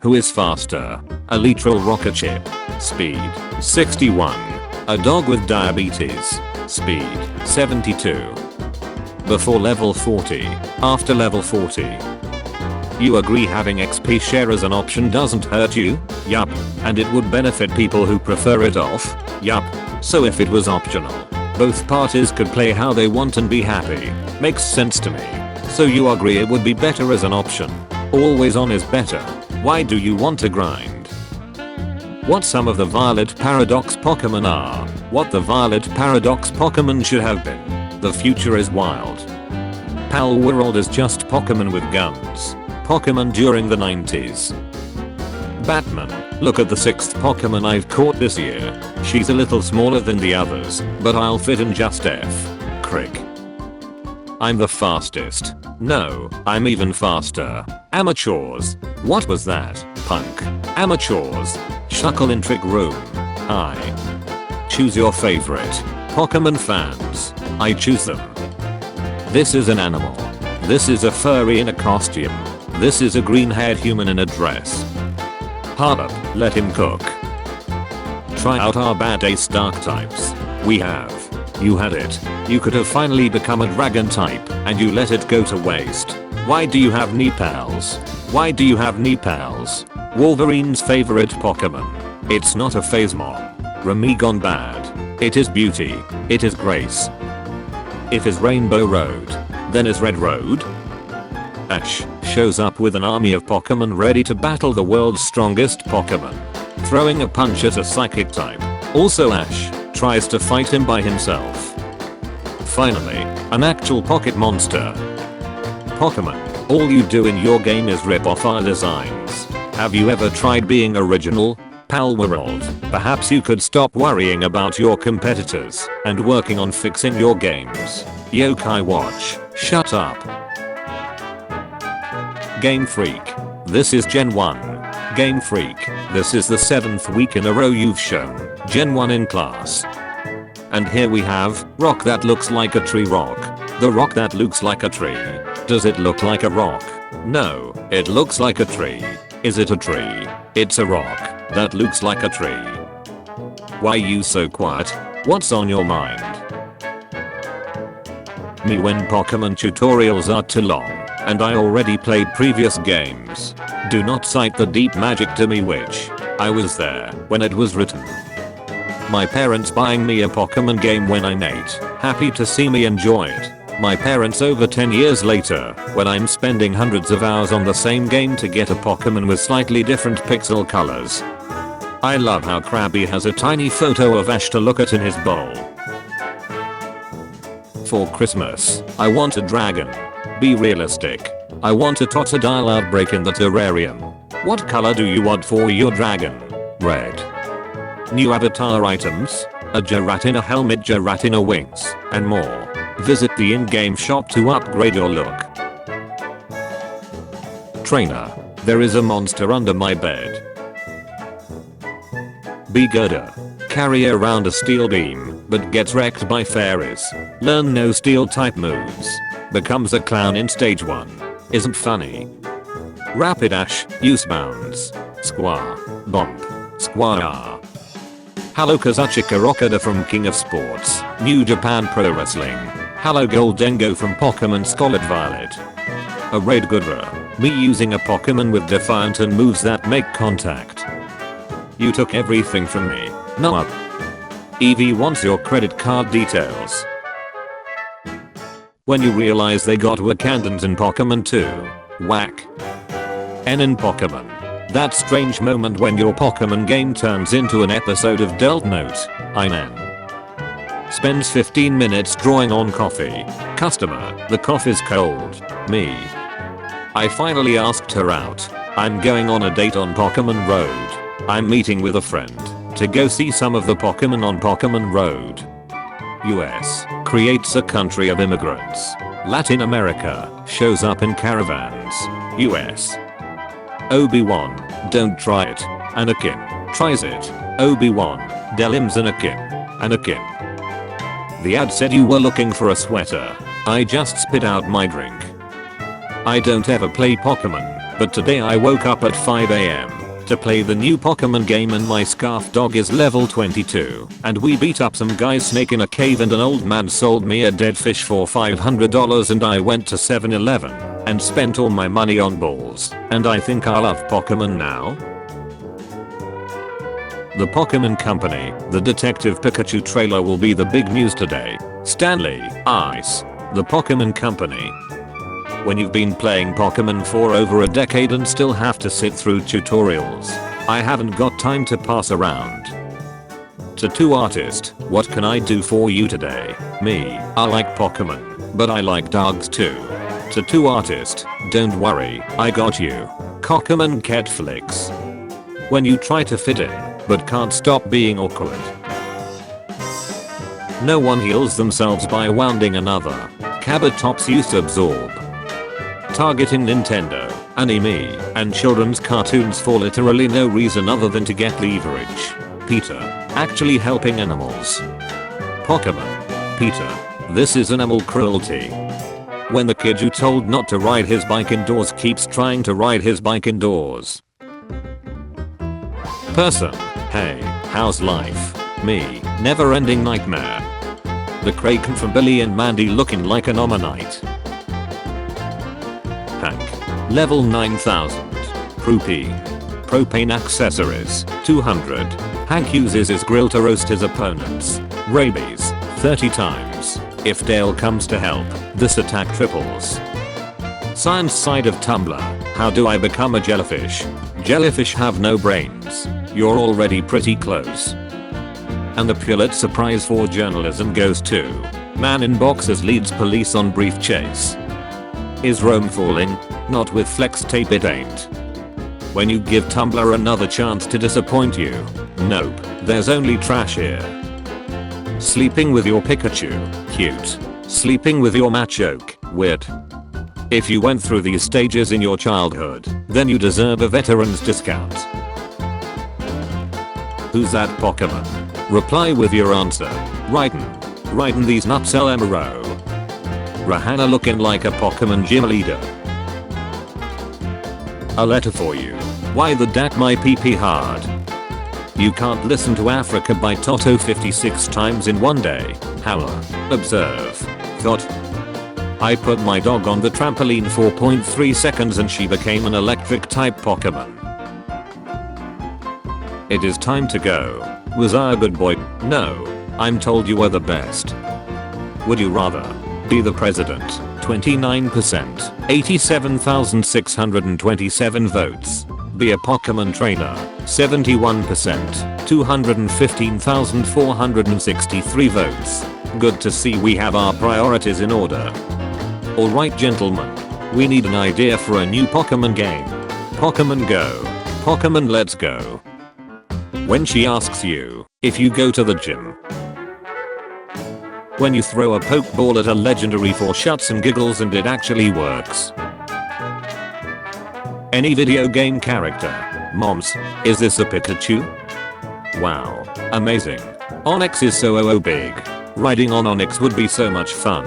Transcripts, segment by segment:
Who is faster? A literal rocket ship. Speed 61. A dog with diabetes. Speed 72. Before level 40. After level 40. You agree having XP share as an option doesn't hurt you? Yup. And it would benefit people who prefer it off? Yup. So if it was optional, both parties could play how they want and be happy. Makes sense to me. So you agree it would be better as an option. Always on is better. Why do you want to grind? What some of the Violet Paradox Pokemon are. What the Violet Paradox Pokemon should have been. The future is wild. Pal World is just Pokemon with guns. Pokemon during the 90s. Batman, look at the 6th Pokemon I've caught this year. She's a little smaller than the others, but I'll fit in just F. Crick. I'm the fastest. No, I'm even faster. Amateurs. What was that? Punk. Amateurs. Shuckle in Trick Room. Hi. Choose your favorite. Pokemon fans. I choose them. This is an animal. This is a furry in a costume. This is a green-haired human in a dress. Hard up, let him cook. Try out our bad ace dark types. We have. You had it. You could have finally become a dragon type, and you let it go to waste. Why do you have knee pals? Why do you have knee pals? Wolverine's favorite Pokemon. It's not a Phasmon. Remy gone bad. It is Beauty. It is Grace. If is Rainbow Road, then is Red Road? Ash shows up with an army of Pokemon ready to battle the world's strongest Pokemon. Throwing a punch at a psychic type. Also Ash tries to fight him by himself. Finally, an actual pocket monster. Pokemon, all you do in your game is rip off our designs. Have you ever tried being original? Pal World, perhaps you could stop worrying about your competitors and working on fixing your games. Yokai Watch, shut up. Game Freak. This is Gen 1. Game Freak. This is the 7th week in a row you've shown Gen 1 in class. And here we have rock that looks like a tree rock. The rock that looks like a tree. Does it look like a rock? No, it looks like a tree. Is it a tree? It's a rock that looks like a tree. Why you so quiet? What's on your mind? Me when Pokemon tutorials are too long, and I already played previous games. Do not cite the deep magic to me which I was there when it was written. My parents buying me a Pokemon game when I'm 8, happy to see me enjoy it. My parents over 10 years later, when I'm spending hundreds of hours on the same game to get a Pokemon with slightly different pixel colors. I love how Krabby has a tiny photo of Ash to look at in his bowl. For Christmas, I want a dragon. Be realistic. I want a Totodile outbreak in the terrarium. What color do you want for your dragon? Red. New avatar items, a Giratina helmet, Giratina wings, and more. Visit the in-game shop to upgrade your look. Trainer. There is a monster under my bed. Be gooder. Carry around a steel beam, but gets wrecked by fairies. Learn no steel type moves. Becomes a clown in stage 1. Isn't funny. Rapid Ash, use bounds. Squaw. Bomb. Squaw. Hello Kazuchika Okada from King of Sports, New Japan Pro Wrestling. Hello Goldengo from Pokemon Scarlet Violet. A Raid Goodra, me using a Pokemon with Defiant and moves that make contact. You took everything from me. No up. Eevee wants your credit card details. When you realize they got Wakandans in Pokemon 2. Whack. N in Pokemon. That strange moment when your Pokemon game turns into an episode of Dealt Note. I'm N. Spends 15 minutes drawing on coffee. Customer, the coffee's cold. Me. I finally asked her out. I'm going on a date on Pokemon Road. I'm meeting with a friend to go see some of the Pokemon on Pokemon Road. US creates a country of immigrants. Latin America shows up in caravans. US. Obi-Wan, don't try it. Anakin tries it. Obi-Wan, Delim's Anakin. Anakin. The ad said you were looking for a sweater. I just spit out my drink. I don't ever play Pokemon. but today I woke up at 5 AM to play the new Pokemon game and my scarf dog is level 22 and we beat up some guy's snake in a cave and an old man sold me a dead fish for $500 and I went to 7-Eleven and spent all my money on balls and I think I love Pokemon now. The Pokemon Company, the Detective Pikachu trailer will be the big news today. Stanley, Ice. The Pokemon Company. When you've been playing Pokemon for over a decade and still have to sit through tutorials, I haven't got time to pass around. Tattoo artist, what can I do for you today? Me, I like Pokemon, but I like dogs too. Tattoo artist, don't worry, I got you. Pokemon Ketflix. When you try to fit in, but can't stop being awkward. No one heals themselves by wounding another. Cabatops used to absorb. Targeting Nintendo, anime, and children's cartoons for literally no reason other than to get leverage. Peter, actually helping animals. Pokemon. Peter, this is animal cruelty. When the kid you told not to ride his bike indoors keeps trying to ride his bike indoors. Person, hey, how's life? Me, never ending nightmare. The Kraken from Billy and Mandy looking like an Omanite. Hank, level 9000. Propane accessories, 200. Hank uses his grill to roast his opponents. Rabies, 30 times. If Dale comes to help, this attack triples. Science side of Tumblr, how do I become a jellyfish? Jellyfish have no brains. You're already pretty close. And the Pulitzer Prize for journalism goes to man in boxers leads police on brief chase. Is Rome falling? Not with flex tape it ain't. When you give Tumblr another chance to disappoint you. Nope, there's only trash here. Sleeping with your Pikachu, cute. Sleeping with your Machoke, weird. If you went through these stages in your childhood, then you deserve a veteran's discount. Who's that Pokemon? Reply with your answer. Raiden these nuts LMRO. Rahana looking like a Pokemon gym leader. A letter for you. Why the dak my PP hard? You can't listen to Africa by Toto 56 times in one day. Howler. Observe. Thought. I put my dog on the trampoline for 0.3 seconds and she became an electric type Pokemon. It is time to go. Was I a good boy? No. I'm told you were the best. Would you rather be the president? 29%. 87,627 votes. Be a Pokemon trainer. 71%. 215,463 votes. Good to see we have our priorities in order. Alright gentlemen. We need an idea for a new Pokemon game. Pokemon Go. Pokemon Let's Go. When she asks you if you go to the gym. When you throw a Pokeball at a legendary for shuts and giggles and it actually works. Any video game character. Moms, is this a Pikachu? Wow, amazing. Onix is so big. Riding on Onix would be so much fun.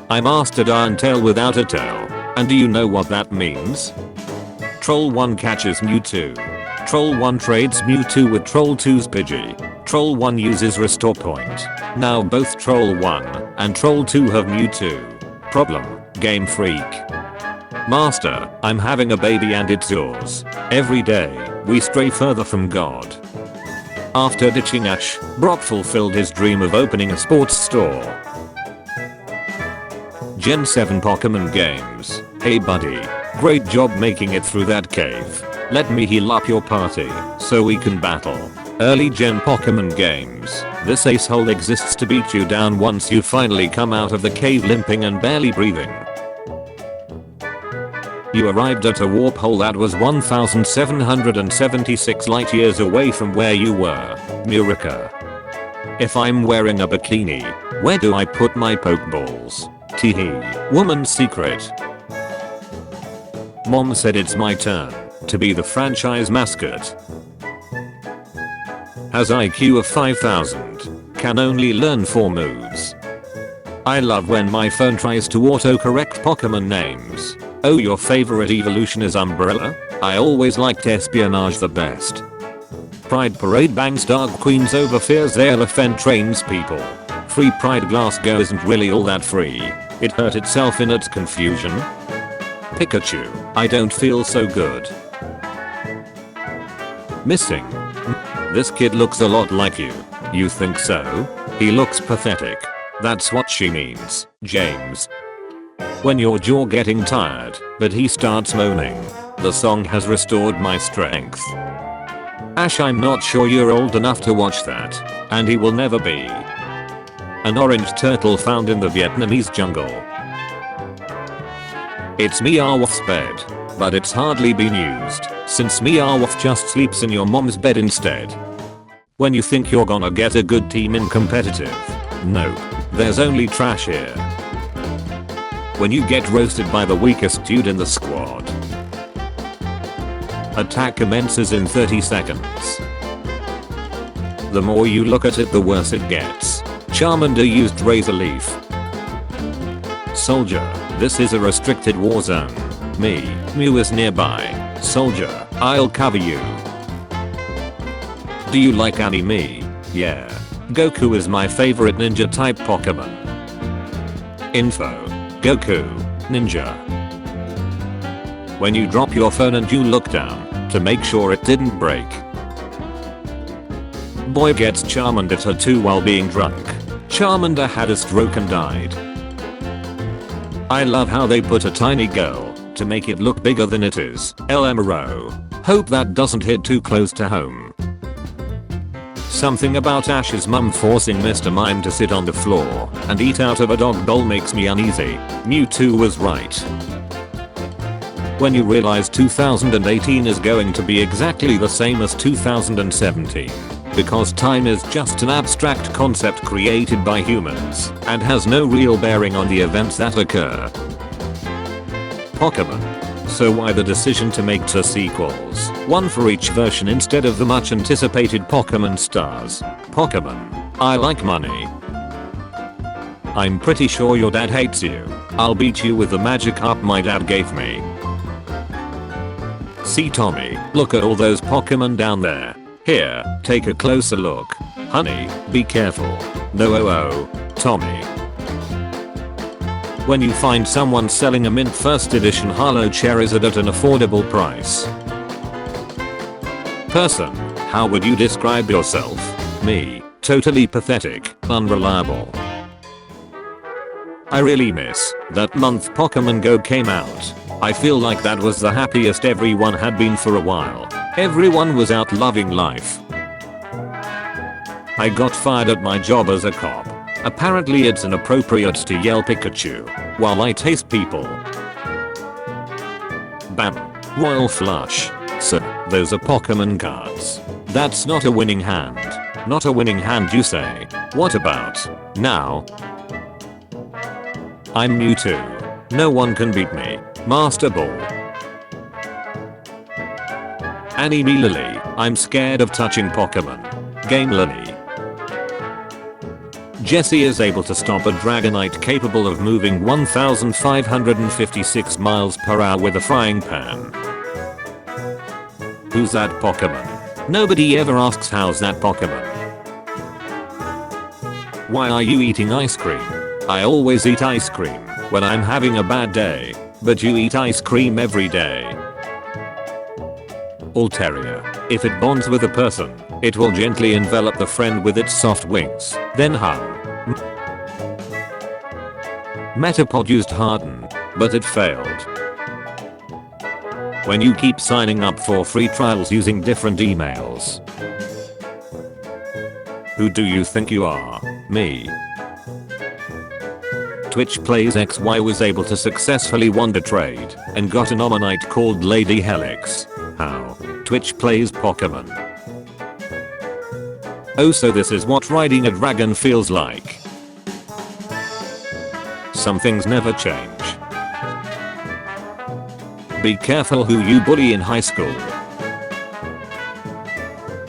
I mastered Iron-Tail without a tail. And do you know what that means? Troll 1 catches Mewtwo. Troll 1 trades Mewtwo with Troll 2's Pidgey. Troll 1 uses Restore Point. Now both Troll 1 and Troll 2 have Mewtwo. Problem, Game Freak. Master, I'm having a baby and it's yours. Every day, we stray further from God. After ditching Ash, Brock fulfilled his dream of opening a sports store. Gen 7 Pokemon games. Hey buddy, great job making it through that cave. Let me heal up your party, so we can battle. Early gen Pokemon games. This acehole exists to beat you down once you finally come out of the cave limping and barely breathing. You arrived at a warp hole that was 1,776 light years away from where you were. Murica. If I'm wearing a bikini, where do I put my Pokeballs? Teehee. Woman's secret. Mom said it's my turn to be the franchise mascot. Has IQ of 5,000. Can only learn 4 moves. I love when my phone tries to autocorrect Pokemon names. Oh, your favorite evolution is Umbrella? I always liked Espionage the best. Pride Parade bangs Dark Queens over fears they'll offend trains people. Free Pride Glasgow isn't really all that free. It hurt itself in its confusion. Pikachu, I don't feel so good. Missing. This kid looks a lot like you. You think so? He looks pathetic. That's what she means, James. When your jaw getting tired, but he starts moaning. The song has restored my strength. Ash, I'm not sure you're old enough to watch that, and he will never be. An orange turtle found in the Vietnamese jungle. It's Meowth's bed, but it's hardly been used, since Meowth just sleeps in your mom's bed instead. When you think you're gonna get a good team in competitive, nope, there's only trash here. When you get roasted by the weakest dude in the squad. Attack commences in 30 seconds. The more you look at it, the worse it gets. Charmander used Razor Leaf. Soldier, this is a restricted war zone. Mew is nearby. Soldier, I'll cover you. Do you like anime? Yeah. Goku is my favorite ninja type Pokemon. Info. Goku, ninja. When you drop your phone and you look down to make sure it didn't break. Boy gets Charmander tattoo while being drunk. Charmander had a stroke and died. I love how they put a tiny girl to make it look bigger than it is. LMRO. Hope that doesn't hit too close to home. Something about Ash's mum forcing Mr. Mime to sit on the floor and eat out of a dog bowl makes me uneasy. Mewtwo was right. When you realize 2018 is going to be exactly the same as 2017. Because time is just an abstract concept created by humans and has no real bearing on the events that occur. Pokémon. So why the decision to make 2 sequels, one for each version instead of the much anticipated Pokémon Stars? Pokémon. I like money. I'm pretty sure your dad hates you. I'll beat you with the Magikarp my dad gave me. See Tommy, look at all those Pokémon down there. Here, take a closer look. Honey, be careful. No, Tommy. When you find someone selling a mint first edition Holo Charizard at an affordable price. Person, how would you describe yourself? Me, totally pathetic, unreliable. I really miss that month Pokemon Go came out. I feel like that was the happiest everyone had been for a while. Everyone was out loving life. I got fired at my job as a cop. Apparently it's inappropriate to yell Pikachu while I taste people. Bam. Royal Flush. So, those are Pokemon cards. That's not a winning hand. Not a winning hand you say. What about now? I'm Mewtwo. No one can beat me. Master Ball. Anime Lily. I'm scared of touching Pokemon. Game Lily. Jessie is able to stop a Dragonite capable of moving 1,556 miles per hour with a frying pan. Who's that Pokemon? Nobody ever asks how's that Pokemon. Why are you eating ice cream? I always eat ice cream when I'm having a bad day, but you eat ice cream every day. Altaria. If it bonds with a person, it will gently envelop the friend with its soft wings, then hum. Metapod used Harden, but it failed. When you keep signing up for free trials using different emails. Who do you think you are? Me. Twitch Plays XY was able to successfully wonder trade and got an Omanite called Lady Helix. How? Twitch Plays Pokemon. Oh, so this is what riding a dragon feels like. Some things never change. Be careful who you bully in high school.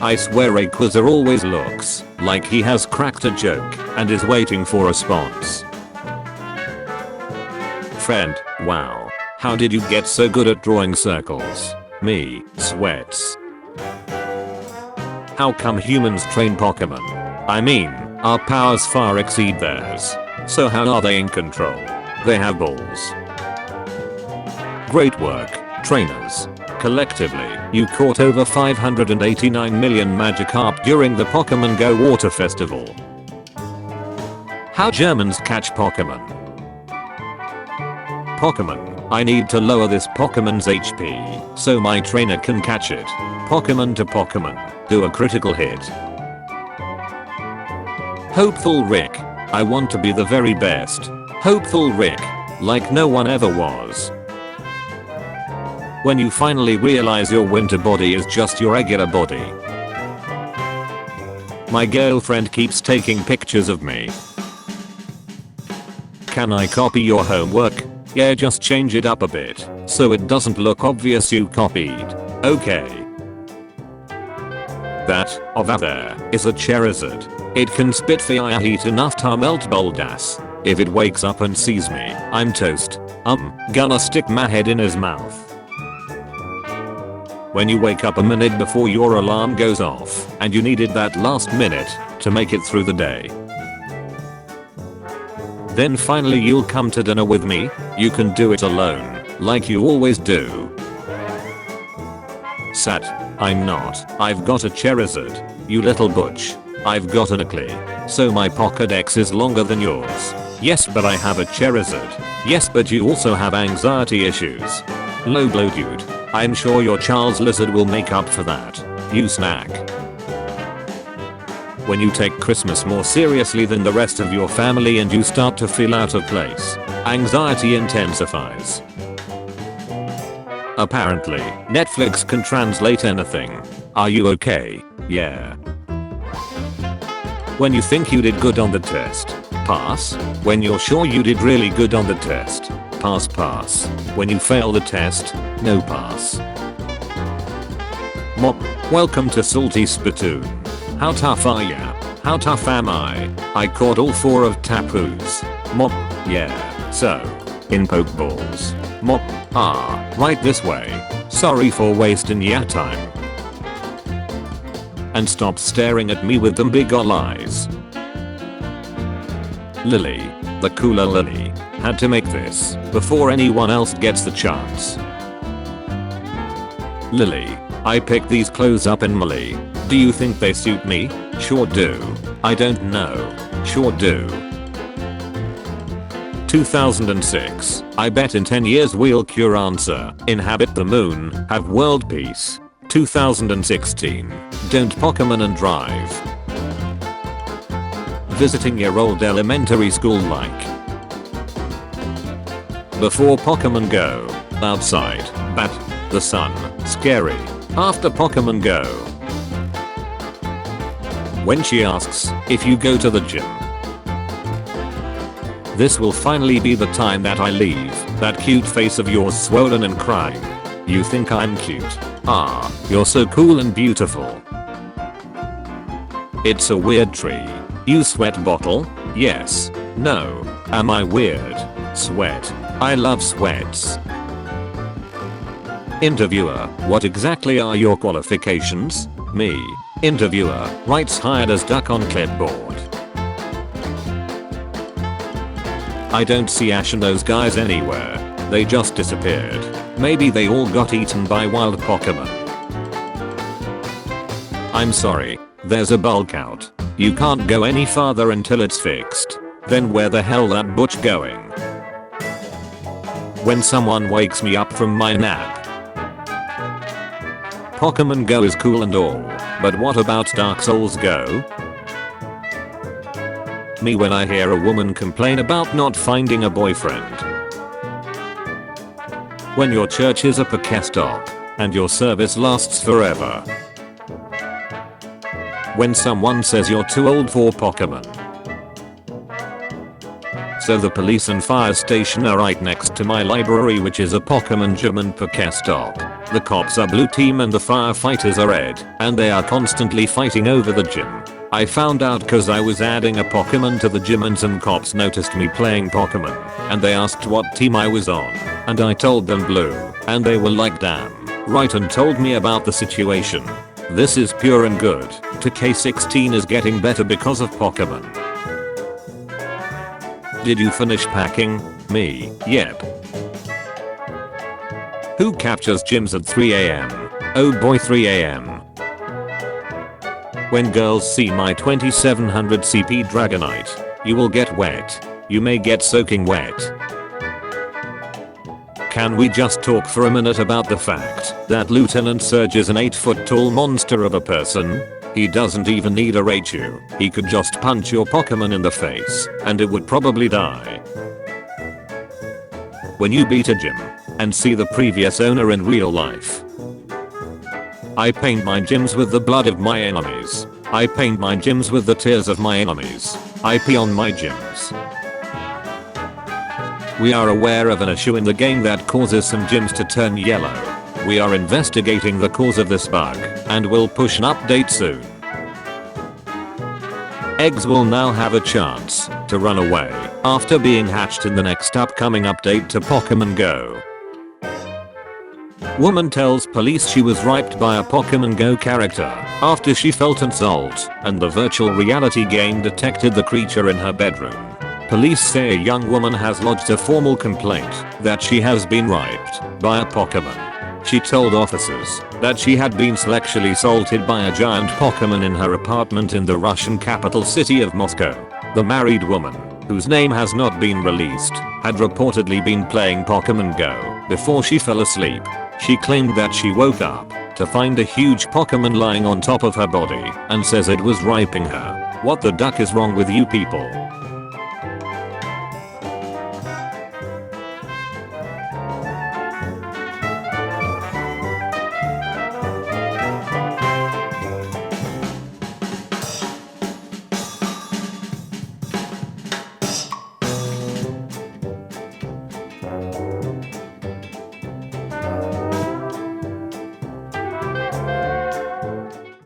I swear Rayquaza always looks like he has cracked a joke and is waiting for a response. Friend, wow. How did you get so good at drawing circles? Me, sweats. How come humans train Pokemon? I mean, our powers far exceed theirs. So how are they in control? They have balls. Great work, trainers. Collectively, you caught over 589 million Magikarp during the Pokemon Go Water Festival. How Germans catch Pokemon. Pokemon, I need to lower this Pokemon's HP so my trainer can catch it. Pokemon to Pokemon, do a critical hit. Hopeful Rick, I want to be the very best. Hopeful Rick, like no one ever was. When you finally realize your winter body is just your regular body. My girlfriend keeps taking pictures of me. Can I copy your homework? Yeah, just change it up a bit so it doesn't look obvious you copied. Okay. That, over there, is a Charizard. It can spit fire heat enough to melt Boldas. If it wakes up and sees me, I'm toast. Gonna stick my head in his mouth. When you wake up a minute before your alarm goes off and you needed that last minute to make it through the day. Then finally you'll come to dinner with me. You can do it alone, like you always do. Sat, I'm not. I've got a Charizard. You little butch. I've got an Oakley. So my Pokédex is longer than yours. Yes, but I have a Charizard. Yes, but you also have anxiety issues. Low blow dude. I'm sure your Charles Lizard will make up for that. You snack. When you take Christmas more seriously than the rest of your family and you start to feel out of place, anxiety intensifies. Apparently, Netflix can translate anything. Are you okay? Yeah. When you think you did good on the test, pass. When you're sure you did really good on the test, pass. When you fail the test, no pass. Mop, welcome to Salty Spittoon. How tough are ya? How tough am I? I caught all 4 of Tapu's. Mop, yeah, so. In Pokeballs. Mop, right this way. Sorry for wasting ya time. And stop staring at me with them big ol' eyes. Lily, the cooler Lily, had to make this before anyone else gets the chance. Lily, I picked these clothes up in Mali. Do you think they suit me? Sure do. I don't know. Sure do. 2006. I bet in 10 years we'll cure answer, inhabit the moon, have world peace. 2016. Don't Pokemon and drive. Visiting your old elementary school like. Before Pokemon Go. Outside. Bat. The sun. Scary. After Pokemon Go. When she asks if you go to the gym. This will finally be the time that I leave that cute face of yours swollen and crying. You think I'm cute? You're so cool and beautiful. It's a weird tree. You sweat bottle? Yes. No. Am I weird? Sweat. I love sweats. Interviewer, what exactly are your qualifications? Me. Interviewer, writes hired as duck on clipboard. I don't see Ash and those guys anywhere. They just disappeared. Maybe they all got eaten by wild Pokemon. I'm sorry, there's a bulk out. You can't go any farther until it's fixed. Then where the hell that butch going? When someone wakes me up from my nap. Pokemon Go is cool and all, but what about Dark Souls Go? Me when I hear a woman complain about not finding a boyfriend. When your church is a Pokestop, and your service lasts forever. When someone says you're too old for Pokemon. So the police and fire station are right next to my library, which is a Pokemon gym and Pokestop. The cops are blue team and the firefighters are red, and they are constantly fighting over the gym. I found out cause I was adding a Pokemon to the gym and some cops noticed me playing Pokemon and they asked what team I was on and I told them blue and they were like damn right and told me about the situation. This is pure and good. 2K16 is getting better because of Pokemon. Did you finish packing? Me, yep. Who captures gyms at 3 am? Oh boy 3 am. When girls see my 2700 CP Dragonite, you will get wet. You may get soaking wet. Can we just talk for a minute about the fact that Lieutenant Surge is an 8-foot tall monster of a person? He doesn't even need to rate you. He could just punch your Pokemon in the face and it would probably die. When you beat a gym and see the previous owner in real life. I paint my gyms with the blood of my enemies. I paint my gyms with the tears of my enemies. I pee on my gyms. We are aware of an issue in the game that causes some gyms to turn yellow. We are investigating the cause of this bug and will push an update soon. Eggs will now have a chance to run away after being hatched in the next upcoming update to Pokemon Go. Woman tells police she was raped by a Pokemon Go character after she felt an assault and the virtual reality game detected the creature in her bedroom. Police say a young woman has lodged a formal complaint that she has been raped by a Pokemon. She told officers that she had been sexually assaulted by a giant Pokemon in her apartment in the Russian capital city of Moscow. The married woman, whose name has not been released, had reportedly been playing Pokemon Go before she fell asleep. She claimed that she woke up to find a huge Pokemon lying on top of her body and says it was raping her. What the duck is wrong with you people?